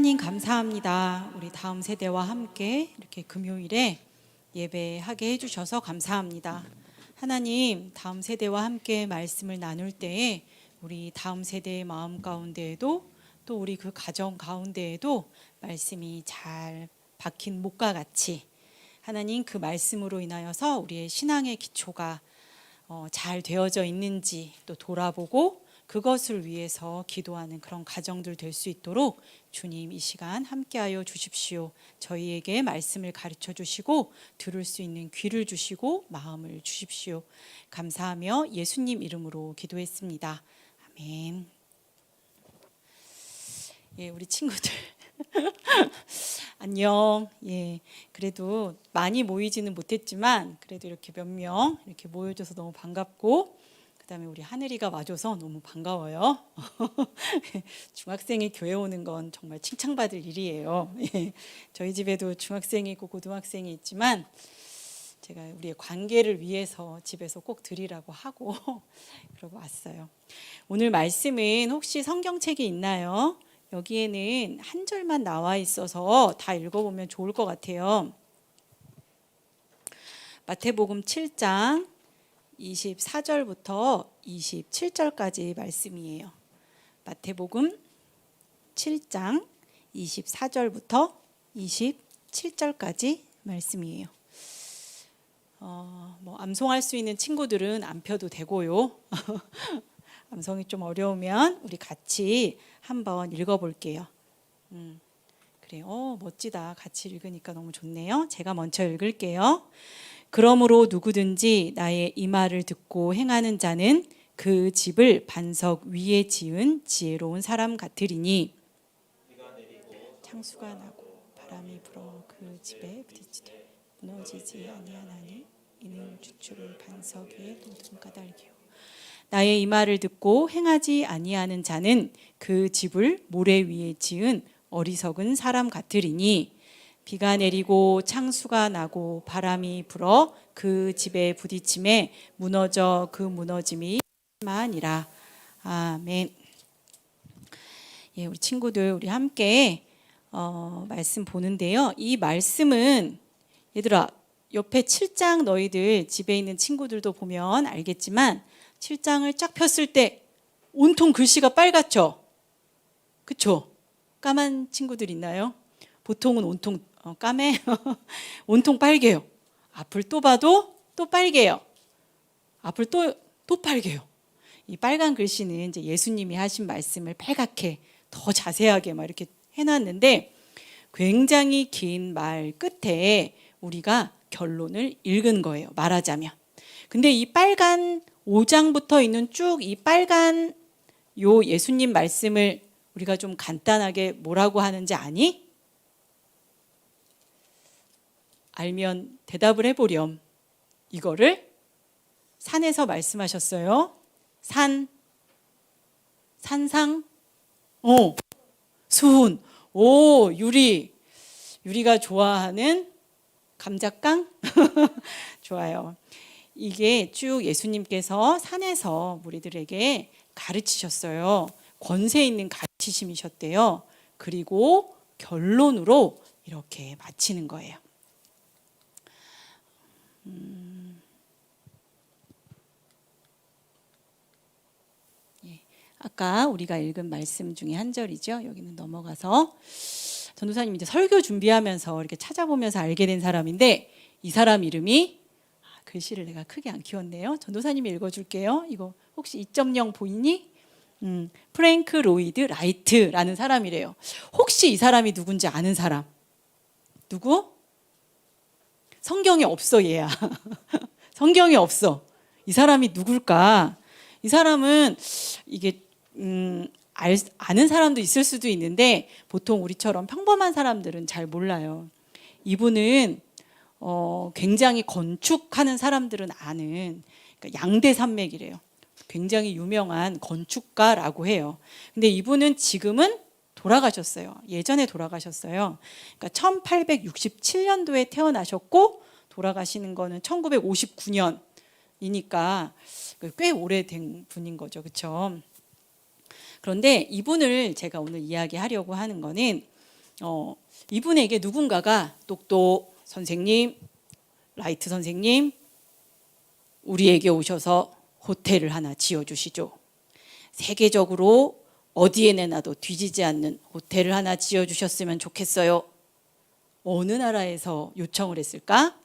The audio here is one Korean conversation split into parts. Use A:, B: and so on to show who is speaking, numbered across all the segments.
A: 하나님 감사합니다. 우리 다음 세대와 함께 이렇게 금요일에 예배하게 해주셔서 감사합니다. 하나님, 다음 세대와 함께 말씀을 나눌 때에 우리 다음 세대의 마음 가운데에도 또 우리 그 가정 가운데에도 말씀이 잘 박힌 목과 같이 하나님 그 말씀으로 인하여서 우리의 신앙의 기초가 잘 되어져 있는지 또 돌아보고 그것을 위해서 기도하는 그런 가정들 될 수 있도록 주님 이 시간 함께하여 주십시오. 저희에게 말씀을 가르쳐 주시고 들을 수 있는 귀를 주시고 마음을 주십시오. 감사하며 예수님 이름으로 기도했습니다. 아멘. 예, 우리 친구들 안녕. 예, 그래도 많이 모이지는 못했지만 그래도 이렇게 몇 명 이렇게 모여줘서 너무 반갑고 그다음에 우리 하늘이가 와줘서 너무 반가워요. 중학생이 교회 오는 건 정말 칭찬받을 일이에요. 예, 저희 집에도 중학생이 있고 고등학생이 있지만 제가 우리의 관계를 위해서 집에서 꼭 드리라고 하고 그러고 왔어요. 오늘 말씀은 혹시 성경책이 있나요? 여기에는 한 절만 나와 있어서 다 읽어보면 좋을 것 같아요. 마태복음 7장 24절부터 27절까지 말씀이에요. 마태복음 7장 24절부터 27절까지 말씀이에요. 암송할 수 있는 친구들은 안 펴도 되고요. 암송이 좀 어려우면 우리 같이 한번 읽어볼게요. 그래요. 멋지다. 같이 읽으니까 너무 좋네요. 제가 먼저 읽을게요. 그러므로 누구든지 나의 이 말을 듣고 행하는 자는 그 집을 반석 위에 지은 지혜로운 사람 같으리니 창수가 나고 바람이 불어 그 집에 부딪히되 무너지지 아니하나니 이는 주축을 반석 위에 놓은 까닭이요. 나의 이 말을 듣고 행하지 아니하는 자는 그 집을 모래 위에 지은 어리석은 사람 같으리니 비가 내리고 창수가 나고 바람이 불어 그 집에 부딪힘에 무너져 그 무너짐이 심하니라. 아멘. 예, 우리 친구들 우리 함께 말씀 보는데요. 이 말씀은 얘들아 옆에 7장 너희들 집에 있는 친구들도 보면 알겠지만 7장을 쫙 폈을 때 온통 글씨가 빨갛죠? 그쵸? 까만 친구들 있나요? 보통은 온통 까매 온통 빨개요. 앞을 또 봐도 또 빨개요. 앞을 또 빨개요. 이 빨간 글씨는 이제 예수님이 하신 말씀을 빨갛게 더 자세하게 막 이렇게 해놨는데 굉장히 긴 말 끝에 우리가 결론을 읽은 거예요. 말하자면. 근데 이 빨간 5장부터 있는 쭉 이 빨간 요 예수님 말씀을 우리가 좀 간단하게 뭐라고 하는지 아니? 알면 대답을 해보렴. 이거를 산에서 말씀하셨어요. 산상, 수훈, 유리가 좋아하는 감자깡? 좋아요. 이게 쭉 예수님께서 산에서 우리들에게 가르치셨어요. 권세 있는 가르치심이셨대요. 그리고 결론으로 이렇게 마치는 거예요. 아까 우리가 읽은 말씀 중에 한 절이죠. 여기는 넘어가서 전도사님 이제 설교 준비하면서 이렇게 찾아보면서 알게 된 사람인데 이 사람 이름이 글씨를 내가 크게 안 키웠네요. 전도사님이 읽어줄게요. 이거 혹시 2.0 보이니? 프랭크 로이드 라이트라는 사람이래요. 혹시 이 사람이 누군지 아는 사람? 누구? 성경에 없어 얘야. 성경에 없어. 이 사람이 누굴까? 이 사람은 이게 아는 사람도 있을 수도 있는데 보통 우리처럼 평범한 사람들은 잘 몰라요. 이분은 굉장히 건축하는 사람들은 아는 그러니까 양대산맥이래요. 굉장히 유명한 건축가라고 해요. 근데 이분은 지금은 돌아가셨어요. 예전에 돌아가셨어요. 그러니까 1867년도에 태어나셨고 돌아가시는 거는 1959년이니까 꽤 오래된 분인 거죠. 그렇죠? 그런데 이분을 제가 오늘 이야기하려고 하는 거는 이분에게 누군가가 똑똑 선생님, 라이트 선생님, 우리에게 오셔서 호텔을 하나 지어주시죠. 세계적으로 어디에 내놔도 뒤지지 않는 호텔을 하나 지어주셨으면 좋겠어요. 어느 나라에서 요청을 했을까?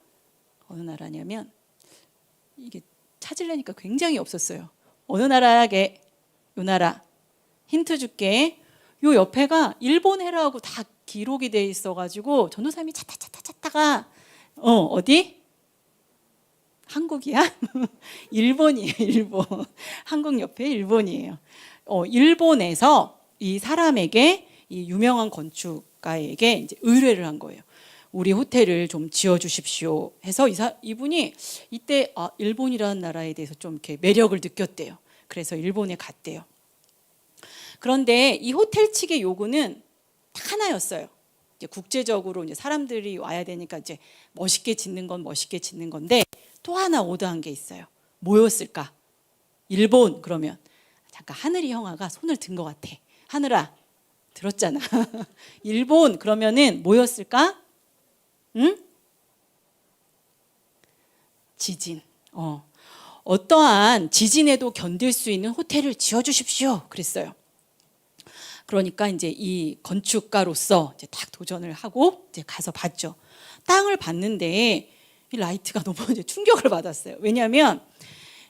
A: 어느 나라냐면 이게 찾으려니까 굉장히 없었어요. 어느 나라게? 요 나라. 힌트 줄게. 요 옆에가 일본 해라고 다 기록이 돼 있어가지고 전도사님이 찾다가 어디? 한국이야? 일본이에요. 일본. 한국 옆에 일본이에요. 일본에서 이 사람에게 이 유명한 건축가에게 이제 의뢰를 한 거예요. 우리 호텔을 좀 지어주십시오 해서 이분이 이때 일본이라는 나라에 대해서 좀 이렇게 매력을 느꼈대요. 그래서 일본에 갔대요. 그런데 이 호텔 측의 요구는 하나였어요. 이제 국제적으로 이제 사람들이 와야 되니까 이제 멋있게 짓는 건 멋있게 짓는 건데 또 하나 오더한 게 있어요. 뭐였을까? 일본 그러면 잠깐 하늘이 형아가 손을 든 것 같아. 하늘아 들었잖아. 일본 그러면은 뭐였을까? 응? 지진. 어떠한 지진에도 견딜 수 있는 호텔을 지어주십시오. 그랬어요. 그러니까 이제 이 건축가로서 이제 딱 도전을 하고 이제 가서 봤죠. 땅을 봤는데 이 라이트가 너무 이제 충격을 받았어요. 왜냐하면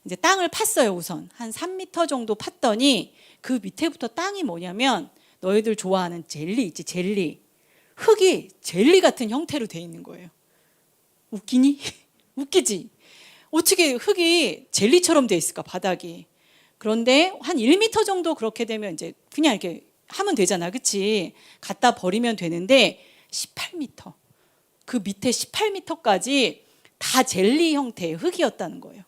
A: 이제 땅을 팠어요. 우선 한 3m 정도 팠더니 그 밑에부터 땅이 뭐냐면 너희들 좋아하는 젤리 있지, 젤리. 흙이 젤리 같은 형태로 돼 있는 거예요. 웃기니? 웃기지? 어떻게 흙이 젤리처럼 돼 있을까, 바닥이. 그런데 한 1m 정도 그렇게 되면 이제 그냥 이렇게 하면 되잖아, 그치? 갖다 버리면 되는데 18m, 그 밑에 18m까지 다 젤리 형태의 흙이었다는 거예요.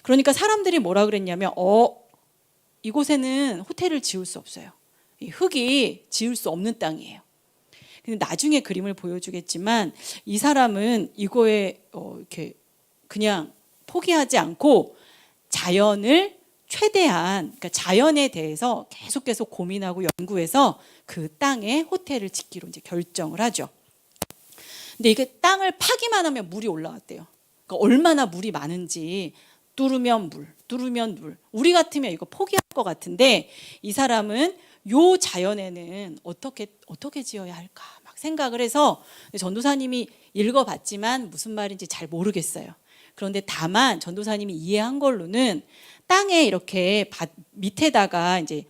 A: 그러니까 사람들이 뭐라 그랬냐면 이곳에는 호텔을 지을 수 없어요. 이 흙이 지을 수 없는 땅이에요. 근데 나중에 그림을 보여주겠지만 이 사람은 이거에 이렇게 그냥 포기하지 않고 자연을 최대한, 그러니까 자연에 대해서 계속 고민하고 연구해서 그 땅에 호텔을 짓기로 이제 결정을 하죠. 근데 이게 땅을 파기만 하면 물이 올라왔대요. 그러니까 얼마나 물이 많은지 뚫으면 물. 우리 같으면 이거 포기할 것 같은데 이 사람은 요 자연에는 어떻게 지어야 할까 막 생각을 해서 전도사님이 읽어봤지만 무슨 말인지 잘 모르겠어요. 그런데 다만 전도사님이 이해한 걸로는 땅에 이렇게 밑에다가 이제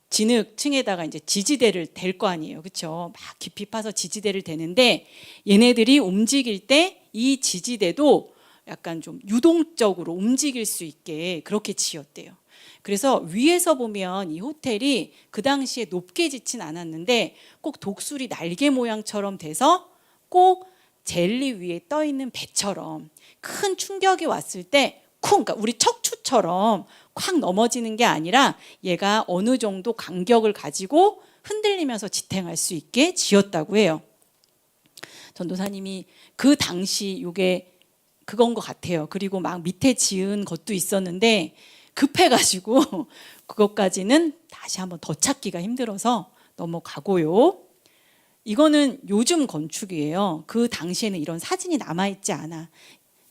A: 진흙층에다가 이제 지지대를 댈 거 아니에요, 그렇죠? 막 깊이 파서 지지대를 대는데 얘네들이 움직일 때 이 지지대도 약간 좀 유동적으로 움직일 수 있게 그렇게 지었대요. 그래서 위에서 보면 이 호텔이 그 당시에 높게 짓진 않았는데 꼭 독수리 날개 모양처럼 돼서 꼭 젤리 위에 떠 있는 배처럼 큰 충격이 왔을 때 쿵, 그러니까 우리 척추처럼 콱 넘어지는 게 아니라 얘가 어느 정도 간격을 가지고 흔들리면서 지탱할 수 있게 지었다고 해요. 전도사님이 그 당시 이게 그건 것 같아요. 그리고 막 밑에 지은 것도 있었는데 급해가지고 그것까지는 다시 한번 더 찾기가 힘들어서 넘어가고요. 이거는 요즘 건축이에요. 그 당시에는 이런 사진이 남아있지 않아.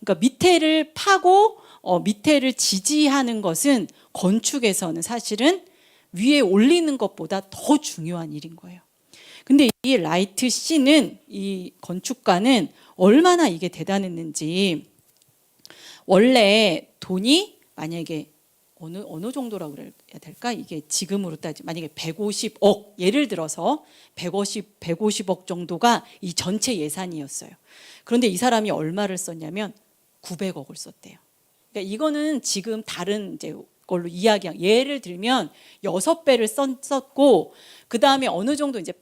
A: 그러니까 밑에를 파고 밑에를 지지하는 것은 건축에서는 사실은 위에 올리는 것보다 더 중요한 일인 거예요. 근데 이 라이트 씨는, 이 건축가는 얼마나 이게 대단했는지, 원래 돈이 만약에 어느 정도라고 그래야 될까? 이게 지금으로 따지면 만약에 150억, 예를 들어서 150억 정도가 이 전체 예산이었어요. 그런데 이 사람이 얼마를 썼냐면 900억을 썼대요. 그러니까 이거는 지금 다른 이제 걸로 이야기한, 예를 들면 6배를 썼고, 그 다음에 어느 정도 이제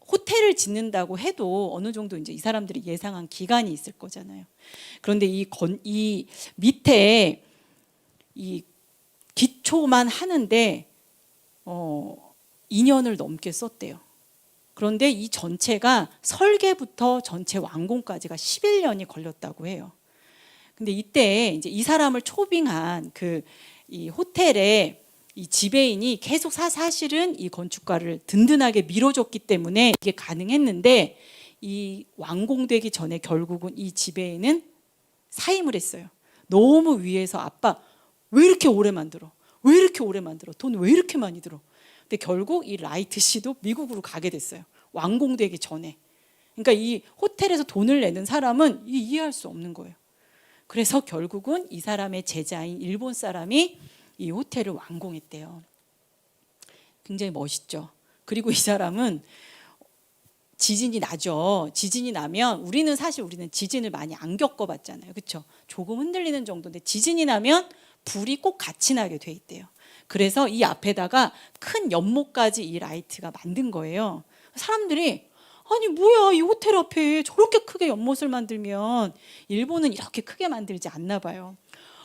A: 호텔을 짓는다고 해도 어느 정도 이제 이 사람들이 예상한 기간이 있을 거잖아요. 그런데 이 밑에 이 기초만 하는데 2년을 넘게 썼대요. 그런데 이 전체가 설계부터 전체 완공까지가 11년이 걸렸다고 해요. 근데 이때 이제 이 사람을 초빙한 이 호텔의 이 지배인이 계속 사실은 이 건축가를 든든하게 밀어줬기 때문에 이게 가능했는데 이 완공되기 전에 결국은 이 지배인은 사임을 했어요. 너무 위에서 아빠 왜 이렇게 오래 만들어? 왜 이렇게 오래 만들어? 돈 왜 이렇게 많이 들어? 근데 결국 이 라이트 씨도 미국으로 가게 됐어요. 완공되기 전에. 그러니까 이 호텔에서 돈을 내는 사람은 이해할 수 없는 거예요. 그래서 결국은 이 사람의 제자인 일본 사람이 이 호텔을 완공했대요. 굉장히 멋있죠. 그리고 이 사람은 지진이 나죠. 지진이 나면 우리는 지진을 많이 안 겪어봤잖아요. 그렇죠? 조금 흔들리는 정도인데 지진이 나면 불이 꼭 같이 나게 돼 있대요. 그래서 이 앞에다가 큰 연못까지 이 라이트가 만든 거예요. 사람들이 아니 뭐야 이 호텔 앞에 저렇게 크게 연못을 만들면 일본은 이렇게 크게 만들지 않나 봐요.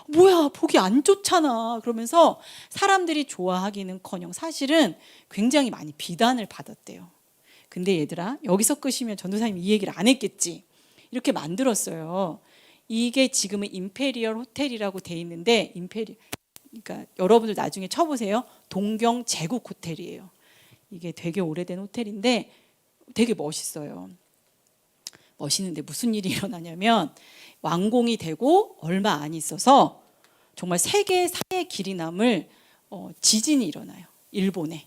A: 뭐야 보기 안 좋잖아. 그러면서 사람들이 좋아하기는커녕 사실은 굉장히 많이 비난을 받았대요. 근데 얘들아 여기서 끝이면 전도사님이 이 얘기를 안 했겠지. 이렇게 만들었어요. 이게 지금은 임페리얼 호텔이라고 돼 있는데 그러니까 여러분들 나중에 쳐보세요. 동경 제국 호텔이에요. 이게 되게 오래된 호텔인데 되게 멋있어요. 멋있는데 무슨 일이 일어나냐면 완공이 되고 얼마 안 있어서 정말 세계 4의 길이 남을 지진이 일어나요. 일본에.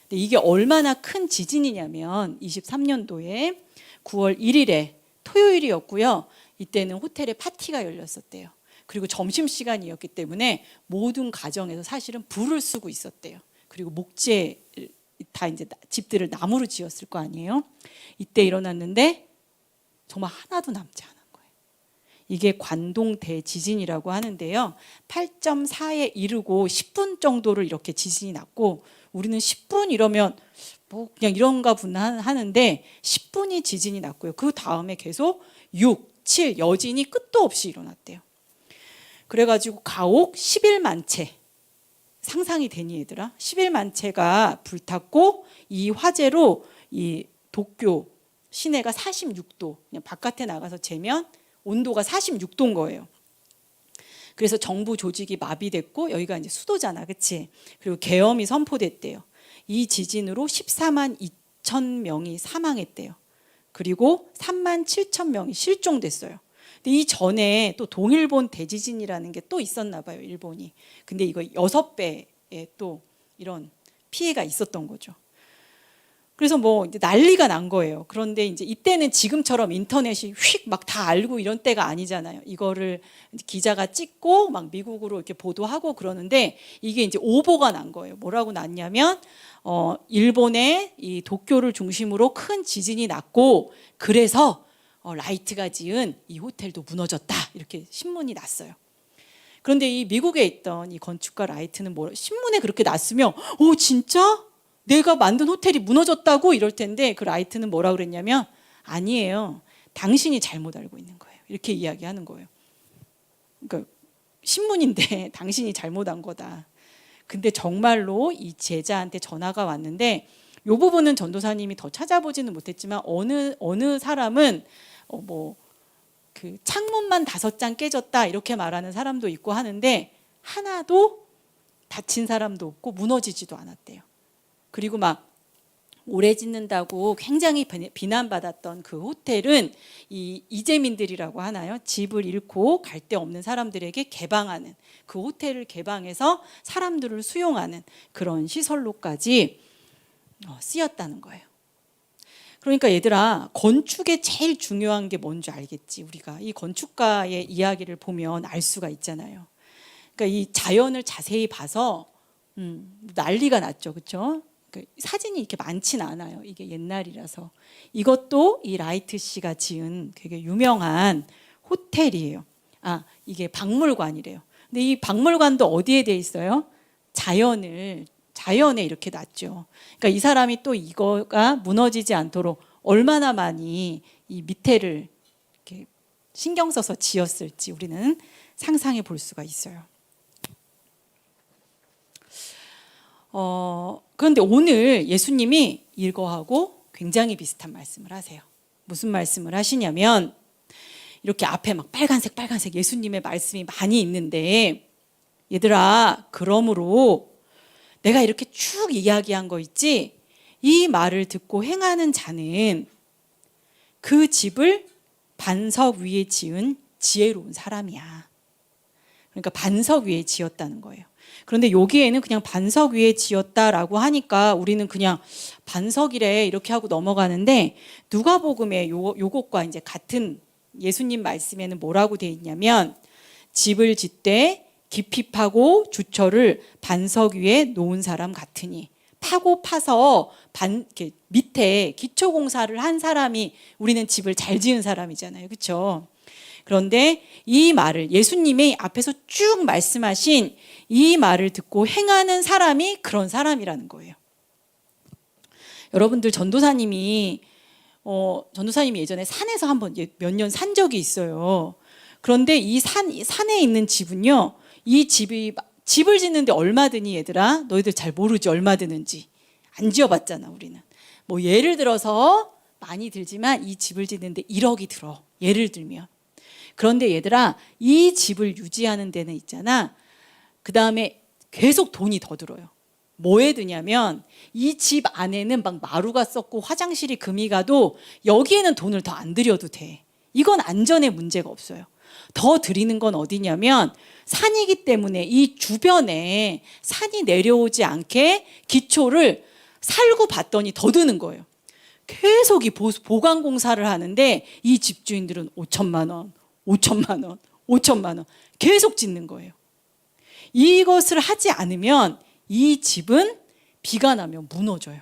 A: 근데 이게 얼마나 큰 지진이냐면 23년도에 9월 1일에 토요일이었고요. 이때는 호텔에 파티가 열렸었대요. 그리고 점심시간이었기 때문에 모든 가정에서 사실은 불을 쓰고 있었대요. 그리고 목재 다 이제 집들을 나무로 지었을 거 아니에요. 이때 일어났는데 정말 하나도 남지 않은 거예요. 이게 관동 대지진이라고 하는데요. 8.4에 이르고 10분 정도를 이렇게 지진이 났고 우리는 10분 이러면 뭐 그냥 이런가 보나 하는데 10분이 지진이 났고요. 그 다음에 계속 6, 7 여진이 끝도 없이 일어났대요. 그래가지고 가옥 11만 채 상상이 되니 얘들아? 11만 채가 불탔고 이 화재로 이 도쿄 시내가 46도 그냥 바깥에 나가서 재면 온도가 46도인 거예요. 그래서 정부 조직이 마비됐고 여기가 이제 수도잖아, 그렇지? 그리고 계엄이 선포됐대요. 이 지진으로 14만 2천 명이 사망했대요. 그리고 3만 7천 명이 실종됐어요. 근데 이 전에 또 동일본 대지진이라는 게 또 있었나 봐요, 일본이. 근데 이거 6배의 또 이런 피해가 있었던 거죠. 그래서 뭐 이제 난리가 난 거예요. 그런데 이제 이때는 지금처럼 인터넷이 휙 막 다 알고 이런 때가 아니잖아요. 이거를 기자가 찍고 막 미국으로 이렇게 보도하고 그러는데 이게 이제 오보가 난 거예요. 뭐라고 났냐면 일본의 이 도쿄를 중심으로 큰 지진이 났고 그래서 라이트가 지은 이 호텔도 무너졌다 이렇게 신문이 났어요. 그런데 이 미국에 있던 이 건축가 라이트는 신문에 그렇게 났으면 오 진짜? 내가 만든 호텔이 무너졌다고 이럴 텐데 그 라이트는 뭐라 그랬냐면 아니에요. 당신이 잘못 알고 있는 거예요. 이렇게 이야기하는 거예요. 그러니까 신문인데 당신이 잘못한 거다. 근데 정말로 이 제자한테 전화가 왔는데 이 부분은 전도사님이 더 찾아보지는 못했지만 어느 사람은 그 창문만 5장 깨졌다 이렇게 말하는 사람도 있고 하는데 하나도 다친 사람도 없고 무너지지도 않았대요. 그리고 막 오래 짓는다고 굉장히 비난받았던 그 호텔은 이 이재민들이라고 하나요? 집을 잃고 갈 데 없는 사람들에게 개방하는 그 호텔을 개방해서 사람들을 수용하는 그런 시설로까지 쓰였다는 거예요. 그러니까 얘들아 건축의 제일 중요한 게 뭔지 알겠지. 우리가 이 건축가의 이야기를 보면 알 수가 있잖아요. 그러니까 이 자연을 자세히 봐서 난리가 났죠. 그렇죠? 사진이 이렇게 많지는 않아요. 이게 옛날이라서. 이것도 이 라이트 씨가 지은 되게 유명한 호텔이에요. 이게 박물관이래요. 근데 이 박물관도 어디에 돼 있어요? 자연에 이렇게 놨죠. 그러니까 이 사람이 또 이거가 무너지지 않도록 얼마나 많이 이 밑에를 이렇게 신경 써서 지었을지 우리는 상상해 볼 수가 있어요. 그런데 오늘 예수님이 이거하고 굉장히 비슷한 말씀을 하세요. 무슨 말씀을 하시냐면 이렇게 앞에 막 빨간색 예수님의 말씀이 많이 있는데 얘들아 그러므로 내가 이렇게 쭉 이야기한 거 있지? 이 말을 듣고 행하는 자는 그 집을 반석 위에 지은 지혜로운 사람이야. 그러니까 반석 위에 지었다는 거예요. 그런데 여기에는 그냥 반석 위에 지었다라고 하니까 우리는 그냥 반석이래 이렇게 하고 넘어가는데, 누가복음의 요것과 이제 같은 예수님 말씀에는 뭐라고 돼 있냐면, 집을 짓되 깊이 파고 주처를 반석 위에 놓은 사람 같으니, 파고 파서 이렇게 밑에 기초 공사를 한 사람이 우리는 집을 잘 지은 사람이잖아요. 그렇죠? 그런데 이 말을 예수님이 앞에서 쭉 말씀하신 이 말을 듣고 행하는 사람이 그런 사람이라는 거예요. 여러분들 전도사님이 예전에 산에서 한번 몇 년 산 적이 있어요. 그런데 이 산에 있는 집은요, 이 집을 짓는데 얼마 드니 얘들아? 너희들 잘 모르지 얼마 드는지. 안 지어봤잖아 우리는. 뭐 예를 들어서 많이 들지만 이 집을 짓는데 1억이 들어. 예를 들면. 그런데 얘들아, 이 집을 유지하는 데는 있잖아, 그 다음에 계속 돈이 더 들어요. 뭐에 드냐면 이 집 안에는 막 마루가 썩고 화장실이 금이 가도 여기에는 돈을 더 안 들여도 돼. 이건 안전에 문제가 없어요. 더 드리는 건 어디냐면, 산이기 때문에 이 주변에 산이 내려오지 않게 기초를 살고 봤더니 더 드는 거예요. 계속 이 보강 공사를 하는데 이 집주인들은 5천만 원, 5천만 원, 5천만 원 계속 짓는 거예요. 이것을 하지 않으면 이 집은 비가 나면 무너져요.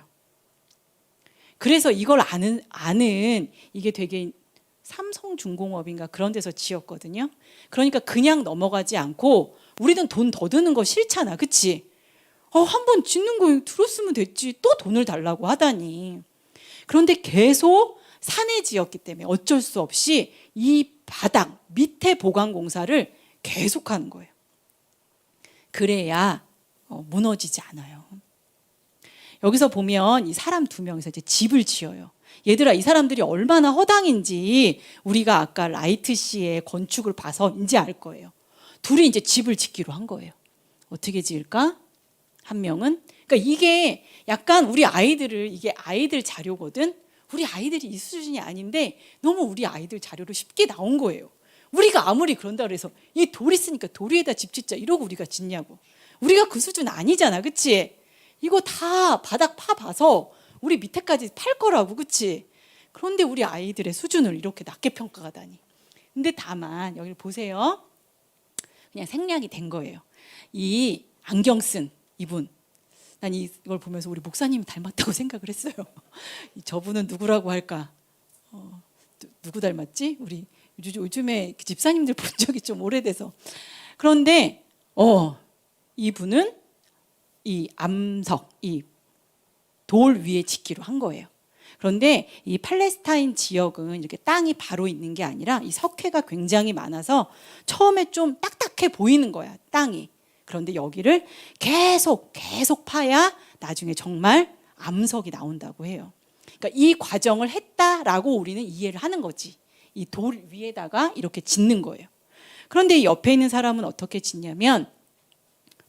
A: 그래서 이걸 아는 이게 되게 삼성중공업인가 그런 데서 지었거든요. 그러니까 그냥 넘어가지 않고, 우리는 돈 더 드는 거 싫잖아. 그치? 한번 짓는 거 들었으면 됐지. 또 돈을 달라고 하다니. 그런데 계속 산에 지었기 때문에 어쩔 수 없이 이 바닥 밑에 보강 공사를 계속하는 거예요. 그래야 무너지지 않아요. 여기서 보면 이 사람 2명이서 이제 집을 지어요. 얘들아, 이 사람들이 얼마나 허당인지 우리가 아까 라이트 씨의 건축을 봐서 이제 알 거예요. 둘이 이제 집을 짓기로 한 거예요. 어떻게 지을까? 한 명은, 그러니까 이게 약간 우리 아이들을, 이게 아이들 자료거든. 우리 아이들이 이 수준이 아닌데 너무 우리 아이들 자료로 쉽게 나온 거예요. 우리가 아무리 그런다 그래서 이 돌 있으니까 돌 위에다 집 짓자 이러고 우리가 짓냐고. 우리가 그 수준 아니잖아. 그치? 이거 다 바닥 파봐서 우리 밑에까지 팔 거라고. 그치? 그런데 우리 아이들의 수준을 이렇게 낮게 평가하다니. 근데 다만 여기 보세요. 그냥 생략이 된 거예요. 이 안경 쓴 이분, 난 이걸 보면서 우리 목사님 닮았다고 생각을 했어요. 저분은 누구라고 할까? 누구 닮았지? 우리 요즘에 집사님들 본 적이 좀 오래돼서. 그런데 이분은 이 암석, 이 돌 위에 짓기로 한 거예요. 그런데 이 팔레스타인 지역은 이렇게 땅이 바로 있는 게 아니라 이 석회가 굉장히 많아서 처음에 좀 딱딱해 보이는 거야, 땅이. 그런데 여기를 계속 파야 나중에 정말 암석이 나온다고 해요. 그러니까 이 과정을 했다라고 우리는 이해를 하는 거지. 이 돌 위에다가 이렇게 짓는 거예요. 그런데 이 옆에 있는 사람은 어떻게 짓냐면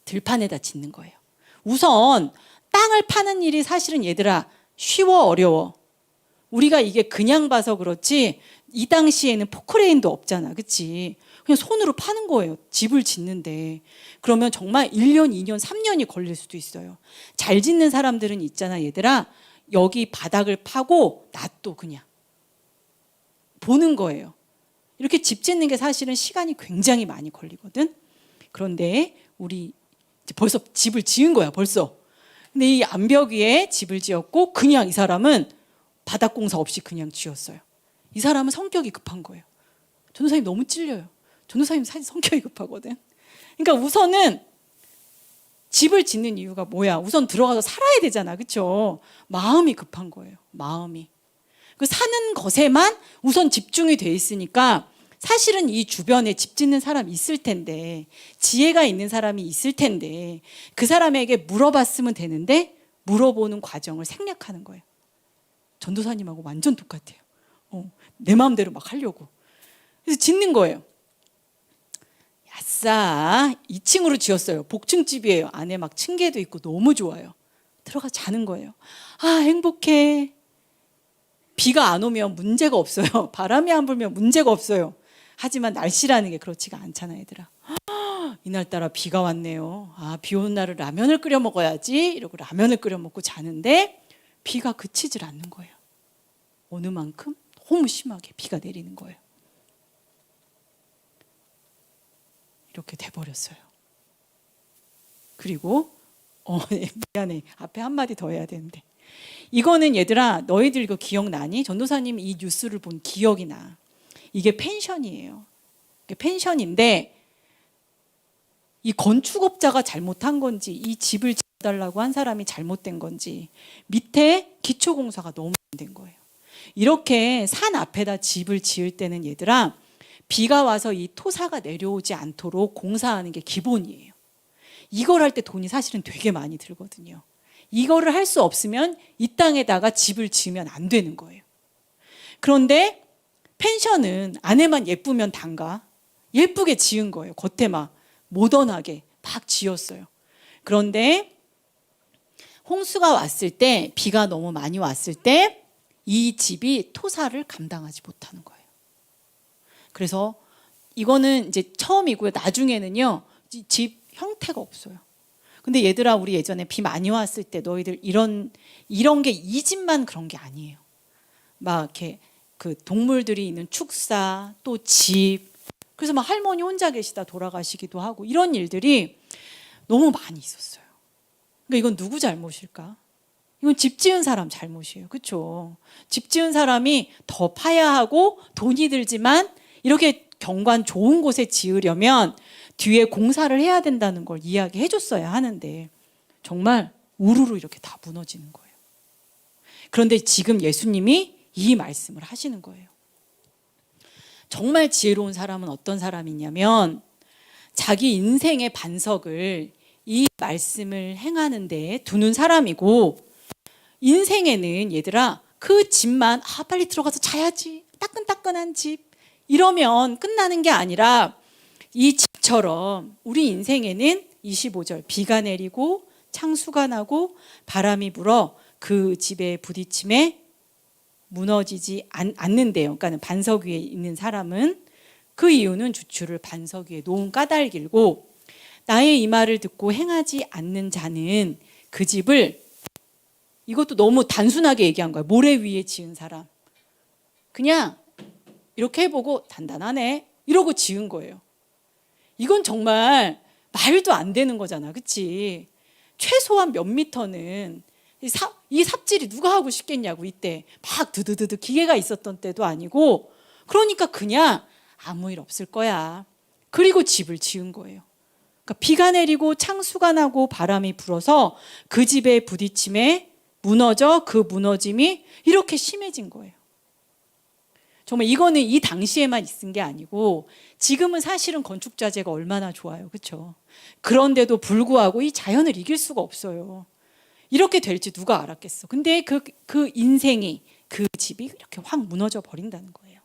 A: 들판에다 짓는 거예요. 우선 땅을 파는 일이 사실은 얘들아 쉬워 어려워? 우리가 이게 그냥 봐서 그렇지 이 당시에는 포크레인도 없잖아. 그치? 그냥 손으로 파는 거예요. 집을 짓는데. 그러면 정말 1년, 2년, 3년이 걸릴 수도 있어요. 잘 짓는 사람들은 있잖아 얘들아, 여기 바닥을 파고 놔둬 그냥. 보는 거예요. 이렇게 집 짓는 게 사실은 시간이 굉장히 많이 걸리거든. 그런데 우리 이제 벌써 집을 지은 거야 벌써. 근데 이 암벽 위에 집을 지었고 그냥 이 사람은 바닥 공사 없이 그냥 지었어요. 이 사람은 성격이 급한 거예요. 전도사님 너무 찔려요. 전도사님 사실 성격이 급하거든. 그러니까 우선은 집을 짓는 이유가 뭐야? 우선 들어가서 살아야 되잖아. 그렇죠? 마음이 급한 거예요. 마음이. 그 사는 것에만 우선 집중이 돼 있으니까 사실은 이 주변에 집 짓는 사람이 있을 텐데, 지혜가 있는 사람이 있을 텐데 그 사람에게 물어봤으면 되는데 물어보는 과정을 생략하는 거예요. 전도사님하고 완전 똑같아요. 내 마음대로 막 하려고. 그래서 짓는 거예요. 아싸, 2층으로 지었어요. 복층집이에요. 안에 막 층계도 있고 너무 좋아요. 들어가 자는 거예요. 아, 행복해. 비가 안 오면 문제가 없어요. 바람이 안 불면 문제가 없어요. 하지만 날씨라는 게 그렇지가 않잖아, 얘들아. 이날따라 비가 왔네요. 아, 비 오는 날은 라면을 끓여 먹어야지. 이러고 라면을 끓여 먹고 자는데 비가 그치질 않는 거예요. 어느 만큼 너무 심하게 비가 내리는 거예요. 이렇게 돼버렸어요. 그리고 미안해. 앞에 한마디 더 해야 되는데. 이거는 얘들아, 너희들 이거 기억나니? 전도사님이 이 뉴스를 본 기억이 나. 이게 펜션이에요. 이게 펜션인데 이 건축업자가 잘못한 건지 이 집을 지어달라고 한 사람이 잘못된 건지 밑에 기초공사가 너무 안 된 거예요. 이렇게 산 앞에다 집을 지을 때는 얘들아, 비가 와서 이 토사가 내려오지 않도록 공사하는 게 기본이에요. 이걸 할 때 돈이 사실은 되게 많이 들거든요. 이거를 할 수 없으면 이 땅에다가 집을 지으면 안 되는 거예요. 그런데 펜션은 안에만 예쁘면 단가. 예쁘게 지은 거예요. 겉에 막 모던하게 막 지었어요. 그런데 홍수가 왔을 때, 비가 너무 많이 왔을 때 이 집이 토사를 감당하지 못하는 거예요. 그래서 이거는 이제 처음이고요. 나중에는요, 집 형태가 없어요. 근데 얘들아, 우리 예전에 비 많이 왔을 때 너희들 이런 게 이 집만 그런 게 아니에요. 막 이렇게 그 동물들이 있는 축사, 또 집, 그래서 막 할머니 혼자 계시다 돌아가시기도 하고 이런 일들이 너무 많이 있었어요. 그러니까 이건 누구 잘못일까? 이건 집 지은 사람 잘못이에요. 그렇죠? 집 지은 사람이 더 파야 하고 돈이 들지만 이렇게 경관 좋은 곳에 지으려면 뒤에 공사를 해야 된다는 걸 이야기해 줬어야 하는데 정말 우르르 이렇게 다 무너지는 거예요. 그런데 지금 예수님이 이 말씀을 하시는 거예요. 정말 지혜로운 사람은 어떤 사람이냐면 자기 인생의 반석을 이 말씀을 행하는 데 두는 사람이고, 인생에는 얘들아 그 집만 빨리 들어가서 자야지, 따끈따끈한 집 이러면 끝나는 게 아니라 이 집처럼 우리 인생에는 25절 비가 내리고 창수가 나고 바람이 불어 그 집에 부딪힘에 무너지지 않는데요. 그러니까 반석 위에 있는 사람은 그 이유는 주추를 반석 위에 놓은 까닭이고, 나의 이 말을 듣고 행하지 않는 자는 그 집을, 이것도 너무 단순하게 얘기한 거예요. 모래 위에 지은 사람. 그냥 이렇게 해보고 단단하네 이러고 지은 거예요. 이건 정말 말도 안 되는 거잖아. 그치? 최소한 몇 미터는 이 삽질이 누가 하고 싶겠냐고. 이때 막 드드드드 기계가 있었던 때도 아니고, 그러니까 그냥 아무 일 없을 거야. 그리고 집을 지은 거예요. 그러니까 비가 내리고 창수가 나고 바람이 불어서 그 집에 부딪힘에 무너져 그 무너짐이 이렇게 심해진 거예요. 정말 이거는 이 당시에만 있은 게 아니고 지금은 사실은 건축 자재가 얼마나 좋아요. 그렇죠? 그런데도 불구하고 이 자연을 이길 수가 없어요. 이렇게 될지 누가 알았겠어. 근데 그 인생이, 그 집이 이렇게 확 무너져 버린다는 거예요.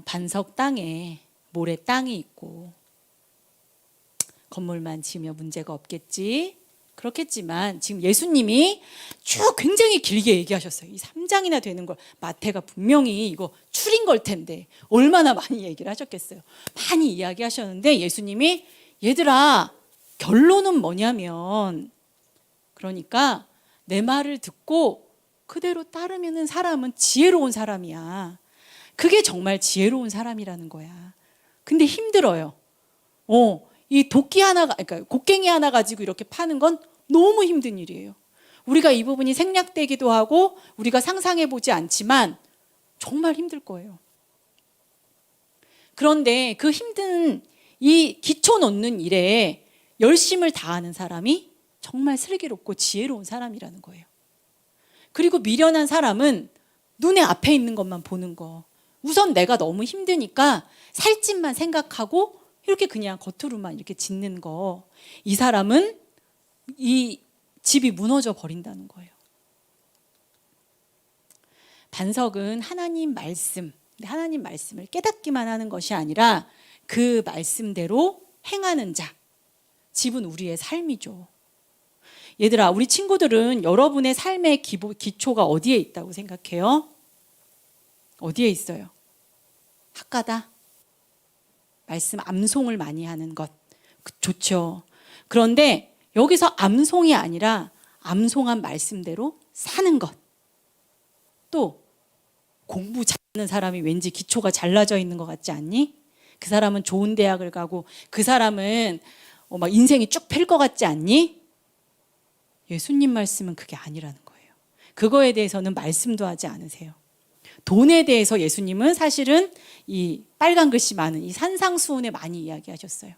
A: 반석 땅에 모래 땅이 있고 건물만 지으면 문제가 없겠지. 그렇겠지만 지금 예수님이 쭉 굉장히 길게 얘기하셨어요. 이 3장이나 되는 걸 마태가 분명히 이거 추린 걸 텐데 얼마나 많이 얘기를 하셨겠어요. 많이 이야기하셨는데 예수님이 얘들아 결론은 뭐냐면, 그러니까 내 말을 듣고 그대로 따르면 사람은 지혜로운 사람이야. 그게 정말 지혜로운 사람이라는 거야. 근데 힘들어요. 이 도끼 하나가, 그러니까 곡괭이 하나 가지고 이렇게 파는 건 너무 힘든 일이에요. 우리가 이 부분이 생략되기도 하고 우리가 상상해 보지 않지만 정말 힘들 거예요. 그런데 그 힘든 이 기초 놓는 일에 열심을 다하는 사람이 정말 슬기롭고 지혜로운 사람이라는 거예요. 그리고 미련한 사람은 눈에 앞에 있는 것만 보는 거. 우선 내가 너무 힘드니까 살집만 생각하고 이렇게 그냥 겉으로만 이렇게 짓는 거. 이 사람은 이 집이 무너져 버린다는 거예요. 반석은 하나님 말씀, 근데 하나님 말씀을 깨닫기만 하는 것이 아니라 그 말씀대로 행하는 자, 집은 우리의 삶이죠. 얘들아, 우리 친구들은 여러분의 삶의 기초가 어디에 있다고 생각해요? 어디에 있어요? 학가다? 말씀 암송을 많이 하는 것 좋죠. 그런데 여기서 암송이 아니라 암송한 말씀대로 사는 것. 또 공부 잘하는 사람이 왠지 기초가 잘라져 있는 것 같지 않니? 그 사람은 좋은 대학을 가고 그 사람은 막 인생이 쭉 펼 것 같지 않니? 예수님 말씀은 그게 아니라는 거예요. 그거에 대해서는 말씀도 하지 않으세요. 돈에 대해서 예수님은 사실은 이 빨간 글씨 많은 이 산상수훈에 많이 이야기하셨어요.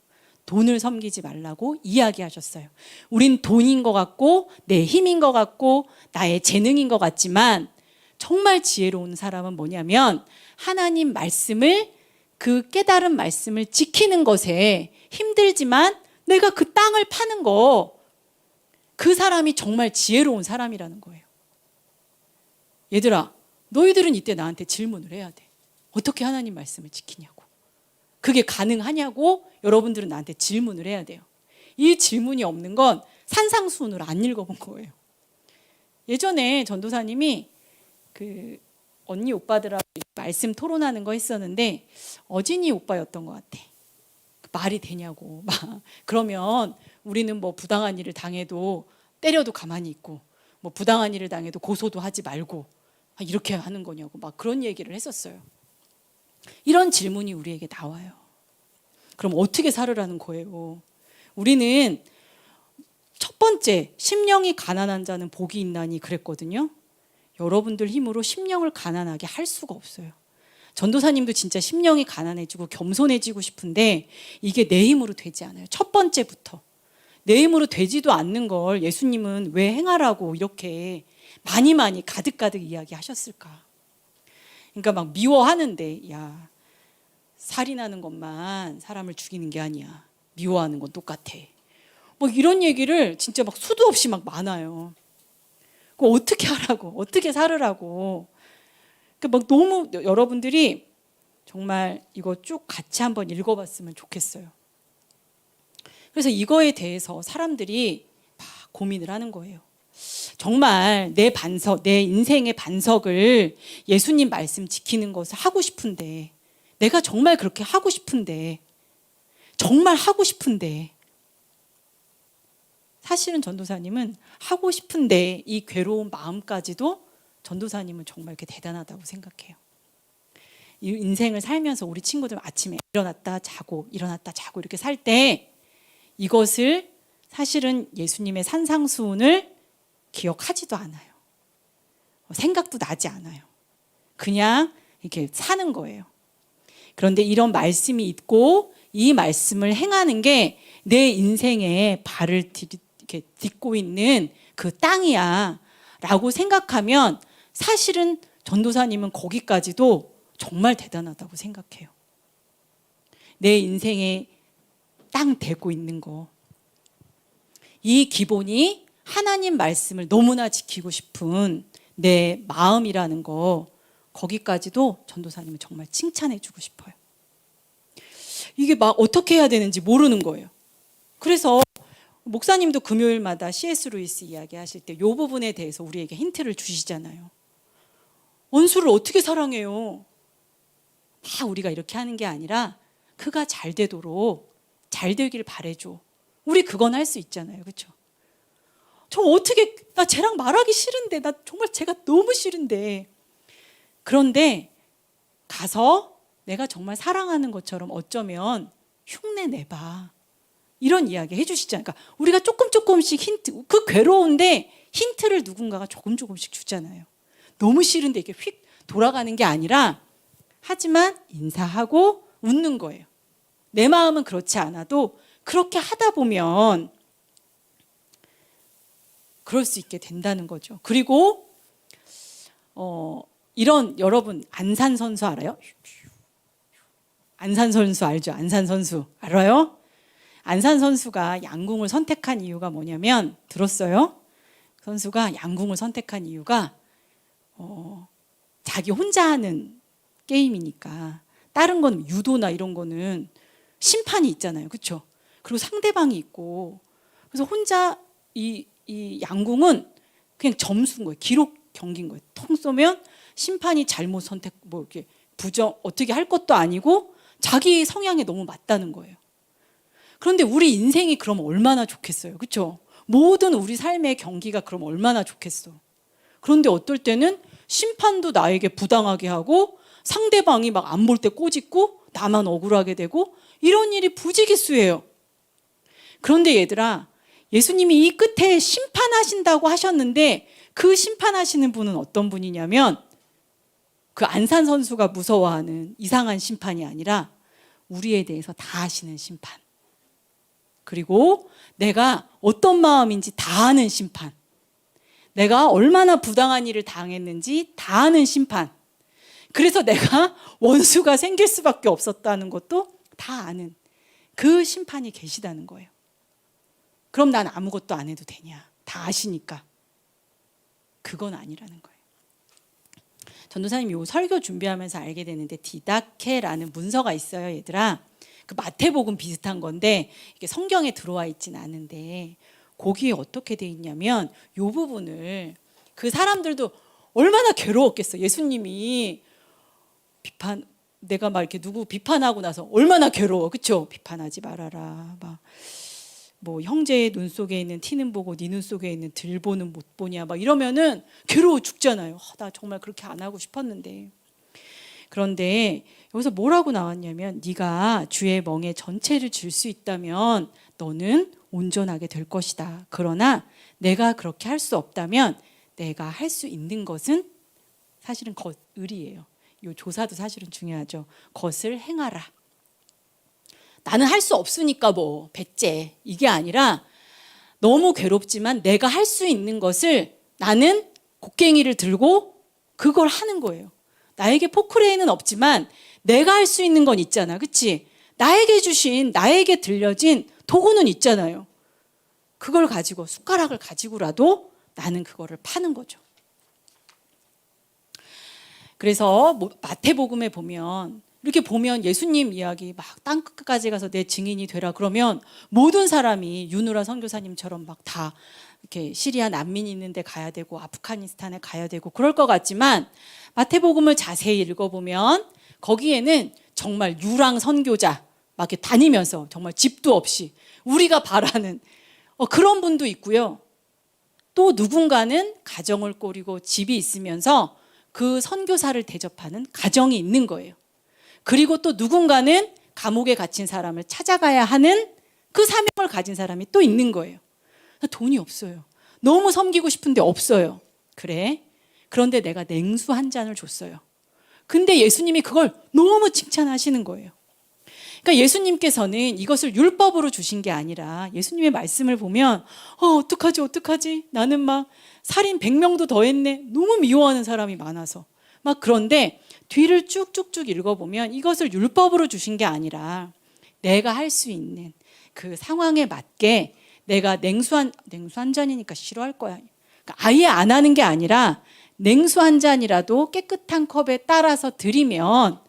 A: 돈을 섬기지 말라고 이야기하셨어요. 우린 돈인 것 같고 내 힘인 것 같고 나의 재능인 것 같지만 정말 지혜로운 사람은 뭐냐면 하나님 말씀을 그 깨달은 말씀을 지키는 것에 힘들지만 내가 그 땅을 파는 거 그 사람이 정말 지혜로운 사람이라는 거예요. 얘들아, 너희들은 이때 나한테 질문을 해야 돼. 어떻게 하나님 말씀을 지키냐고. 그게 가능하냐고 여러분들은 나한테 질문을 해야 돼요. 이 질문이 없는 건 산상수훈을 안 읽어본 거예요. 예전에 전도사님이 그 언니 오빠들하고 말씀 토론하는 거 했었는데 어진이 오빠였던 것 같아. 말이 되냐고. 막 그러면 우리는 뭐 부당한 일을 당해도 때려도 가만히 있고 뭐 부당한 일을 당해도 고소도 하지 말고 이렇게 하는 거냐고 막 그런 얘기를 했었어요. 이런 질문이 우리에게 나와요. 그럼 어떻게 살으라는 거예요? 우리는 첫 번째 심령이 가난한 자는 복이 있나니 그랬거든요. 여러분들 힘으로 심령을 가난하게 할 수가 없어요. 전도사님도 진짜 심령이 가난해지고 겸손해지고 싶은데 이게 내 힘으로 되지 않아요. 첫 번째부터. 내 힘으로 되지도 않는 걸 예수님은 왜 행하라고 이렇게 많이 가득 이야기하셨을까? 그러니까 막 미워하는데 야, 살인하는 것만 사람을 죽이는 게 아니야. 미워하는 건 똑같아. 뭐 이런 얘기를 진짜 막 수도 없이 막 많아요. 그거 어떻게 하라고? 어떻게 살으라고? 막 너무 여러분들이 정말 이거 쭉 같이 한번 읽어봤으면 좋겠어요. 그래서 이거에 대해서 사람들이 막 고민을 하는 거예요. 정말 내 반석, 내 인생의 반석을 예수님 말씀 지키는 것을 하고 싶은데 내가 정말 그렇게 하고 싶은데 정말 하고 싶은데 사실은 전도사님은 하고 싶은데 이 괴로운 마음까지도 전도사님은 정말 이렇게 대단하다고 생각해요. 이 인생을 살면서 우리 친구들 아침에 일어났다 자고 이렇게 살 때 이것을 사실은 예수님의 산상수훈을 기억하지도 않아요. 생각도 나지 않아요. 그냥 이렇게 사는 거예요. 그런데 이런 말씀이 있고 이 말씀을 행하는 게 내 인생에 발을 이렇게 딛고 있는 그 땅이야 라고 생각하면 사실은 전도사님은 거기까지도 정말 대단하다고 생각해요. 내 인생에 땅 대고 있는 거. 이 기본이 하나님 말씀을 너무나 지키고 싶은 내 마음이라는 거 거기까지도 전도사님은 정말 칭찬해주고 싶어요. 이게 막 어떻게 해야 되는지 모르는 거예요. 그래서 목사님도 금요일마다 C.S. 루이스 이야기하실 때 이 부분에 대해서 우리에게 힌트를 주시잖아요. 원수를 어떻게 사랑해요? 다 우리가 이렇게 하는 게 아니라 그가 잘 되도록 잘 되길 바라줘. 우리 그건 할 수 있잖아요. 그렇죠? 저 어떻게 나 쟤랑 말하기 싫은데 나 정말 제가 너무 싫은데 그런데 가서 내가 정말 사랑하는 것처럼 어쩌면 흉내 내봐. 이런 이야기 해주시잖아요. 그러니까 우리가 조금씩 힌트, 그 괴로운데 힌트를 누군가가 조금씩 주잖아요. 너무 싫은데 이렇게 휙 돌아가는 게 아니라 하지만 인사하고 웃는 거예요. 내 마음은 그렇지 않아도 그렇게 하다 보면 그럴 수 있게 된다는 거죠. 그리고 이런 여러분 안산 선수 알아요? 안산 선수 알죠? 안산 선수 알아요? 안산 선수가 양궁을 선택한 이유가 뭐냐면 들었어요? 선수가 양궁을 선택한 이유가 자기 혼자 하는 게임이니까. 다른 건 유도나 이런 거는 심판이 있잖아요. 그렇죠? 그리고 상대방이 있고. 그래서 혼자 이 양궁은 그냥 점수인 거예요. 기록 경기인 거예요. 통 쏘면 심판이 잘못 선택 뭐 이렇게 부정 어떻게 할 것도 아니고 자기 성향에 너무 맞다는 거예요. 그런데 우리 인생이 그럼 얼마나 좋겠어요. 그렇죠? 모든 우리 삶의 경기가 그럼 얼마나 좋겠어. 그런데 어떨 때는 심판도 나에게 부당하게 하고 상대방이 막 안 볼 때 꼬집고 나만 억울하게 되고 이런 일이 부지기수예요. 그런데 얘들아, 예수님이 이 끝에 심판하신다고 하셨는데 그 심판하시는 분은 어떤 분이냐면 그 안산 선수가 무서워하는 이상한 심판이 아니라 우리에 대해서 다 아시는 심판. 그리고 내가 어떤 마음인지 다 아는 심판. 내가 얼마나 부당한 일을 당했는지 다 아는 심판. 그래서 내가 원수가 생길 수밖에 없었다는 것도 다 아는 그 심판이 계시다는 거예요. 그럼 난 아무것도 안 해도 되냐? 다 아시니까. 그건 아니라는 거예요. 전도사님이 요 설교 준비하면서 알게 되는데 디다케라는 문서가 있어요, 얘들아. 그 마태복음 비슷한 건데 이게 성경에 들어와 있진 않은데 거기에 어떻게 돼 있냐면 요 부분을 그 사람들도 얼마나 괴로웠겠어. 예수님이 내가 막 이렇게 누구 비판하고 나서 얼마나 괴로워. 그렇죠? 비판하지 말아라. 막 뭐 형제의 눈 속에 있는 티는 보고 네 눈 속에 있는 들보는 못 보냐. 막 이러면은 괴로워 죽잖아요. 나 정말 그렇게 안 하고 싶었는데. 그런데 여기서 뭐라고 나왔냐면 네가 주의 멍에 전체를 줄 수 있다면 너는 온전하게 될 것이다. 그러나 내가 그렇게 할 수 없다면 내가 할 수 있는 것은 사실은 의리예요. 이 조사도 사실은 중요하죠. 것을 행하라. 나는 할 수 없으니까 뭐 배째 이게 아니라 너무 괴롭지만 내가 할 수 있는 것을 나는 곡괭이를 들고 그걸 하는 거예요. 나에게 포크레인은 없지만 내가 할 수 있는 건 있잖아. 그렇지? 나에게 들려진 도구는 있잖아요. 그걸 가지고 숟가락을 가지고라도 나는 그거를 파는 거죠. 그래서 마태복음에 보면 이렇게 보면 예수님 이야기 막 땅끝까지 가서 내 증인이 되라 그러면 모든 사람이 윤우라 선교사님처럼 막 다 이렇게 시리아 난민이 있는데 가야 되고 아프가니스탄에 가야 되고 그럴 것 같지만 마태복음을 자세히 읽어보면 거기에는 정말 유랑 선교자 막 이렇게 다니면서 정말 집도 없이 우리가 바라는 그런 분도 있고요. 또 누군가는 가정을 꾸리고 집이 있으면서 그 선교사를 대접하는 가정이 있는 거예요. 그리고 또 누군가는 감옥에 갇힌 사람을 찾아가야 하는 그 사명을 가진 사람이 또 있는 거예요. 돈이 없어요. 너무 섬기고 싶은데 없어요. 그래. 그런데 내가 냉수 한 잔을 줬어요. 근데 예수님이 그걸 너무 칭찬하시는 거예요. 그러니까 예수님께서는 이것을 율법으로 주신 게 아니라 예수님의 말씀을 보면 어떡하지 나는 막 살인 100명도 더 했네. 너무 미워하는 사람이 많아서 막 그런데 뒤를 쭉쭉쭉 읽어보면 이것을 율법으로 주신 게 아니라 내가 할 수 있는 그 상황에 맞게 내가 냉수 한 잔이니까 싫어할 거야. 그러니까 아예 안 하는 게 아니라 냉수 한 잔이라도 깨끗한 컵에 따라서 드리면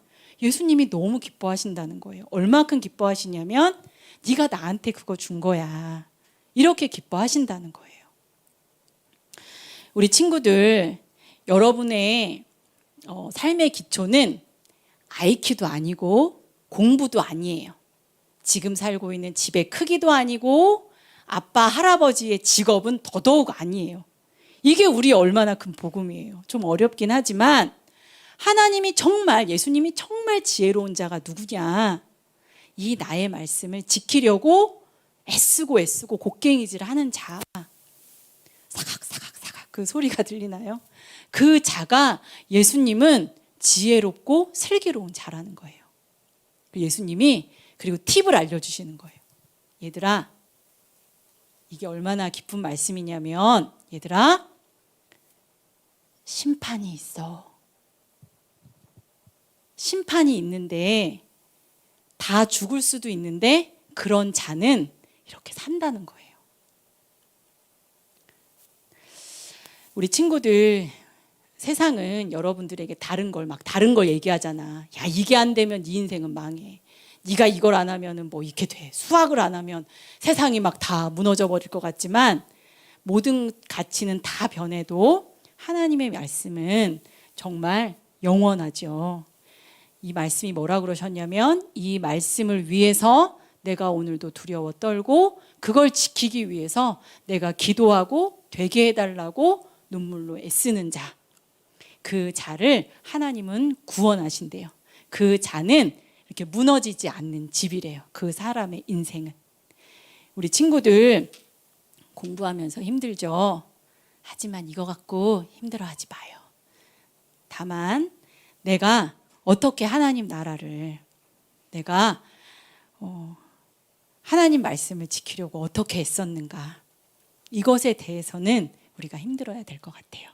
A: 예수님이 너무 기뻐하신다는 거예요. 얼마큼 기뻐하시냐면 네가 나한테 그거 준 거야. 이렇게 기뻐하신다는 거예요. 우리 친구들 여러분의 삶의 기초는 IQ도 아니고 공부도 아니에요. 지금 살고 있는 집의 크기도 아니고 아빠, 할아버지의 직업은 더더욱 아니에요. 이게 우리 얼마나 큰 복음이에요. 좀 어렵긴 하지만 하나님이 정말 예수님이 정말 지혜로운 자가 누구냐. 이 나의 말씀을 지키려고 애쓰고 곡괭이질을 하는 자. 사각사각 그 소리가 들리나요? 그 자가 예수님은 지혜롭고 슬기로운 자라는 거예요. 예수님이 그리고 팁을 알려주시는 거예요. 얘들아, 이게 얼마나 기쁜 말씀이냐면 얘들아, 심판이 있어. 심판이 있는데 다 죽을 수도 있는데 그런 자는 이렇게 산다는 거예요. 우리 친구들 세상은 여러분들에게 다른 걸 얘기하잖아. 야, 이게 안 되면 네 인생은 망해. 네가 이걸 안 하면은 뭐 이렇게 돼. 수학을 안 하면 세상이 막 다 무너져 버릴 것 같지만 모든 가치는 다 변해도 하나님의 말씀은 정말 영원하죠. 이 말씀이 뭐라 그러셨냐면 이 말씀을 위해서 내가 오늘도 두려워 떨고 그걸 지키기 위해서 내가 기도하고 되게 해달라고 눈물로 애쓰는 자. 그 자를 하나님은 구원하신대요. 그 자는 이렇게 무너지지 않는 집이래요. 그 사람의 인생은. 우리 친구들 공부하면서 힘들죠. 하지만 이거 갖고 힘들어하지 마요. 다만 내가 어떻게 하나님 나라를 내가 하나님 말씀을 지키려고 어떻게 애썼는가 이것에 대해서는 우리가 힘들어야 될 것 같아요.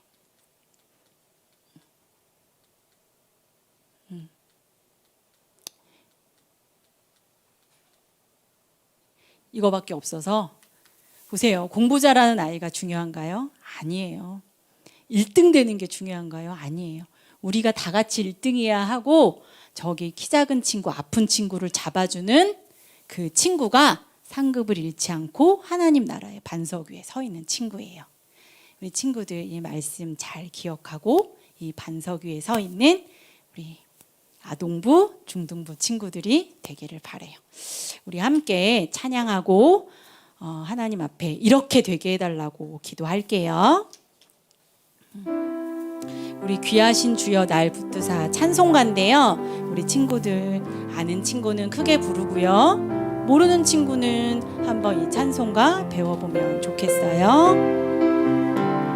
A: 이거밖에 없어서 보세요. 공부 잘하는 아이가 중요한가요? 아니에요. 1등 되는 게 중요한가요? 아니에요. 우리가 다 같이 1등이야 하고 저기 키 작은 친구, 아픈 친구를 잡아주는 그 친구가 상급을 잃지 않고 하나님 나라의 반석 위에 서 있는 친구예요. 우리 친구들 이 말씀 잘 기억하고 이 반석 위에 서 있는 우리 아동부, 중등부 친구들이 되기를 바라요. 우리 함께 찬양하고 하나님 앞에 이렇게 되게 해달라고 기도할게요. 우리 귀하신 주여 날 붙드사 찬송가인데요. 우리 친구들 아는 친구는 크게 부르고요. 모르는 친구는 한번 이 찬송가 배워보면 좋겠어요.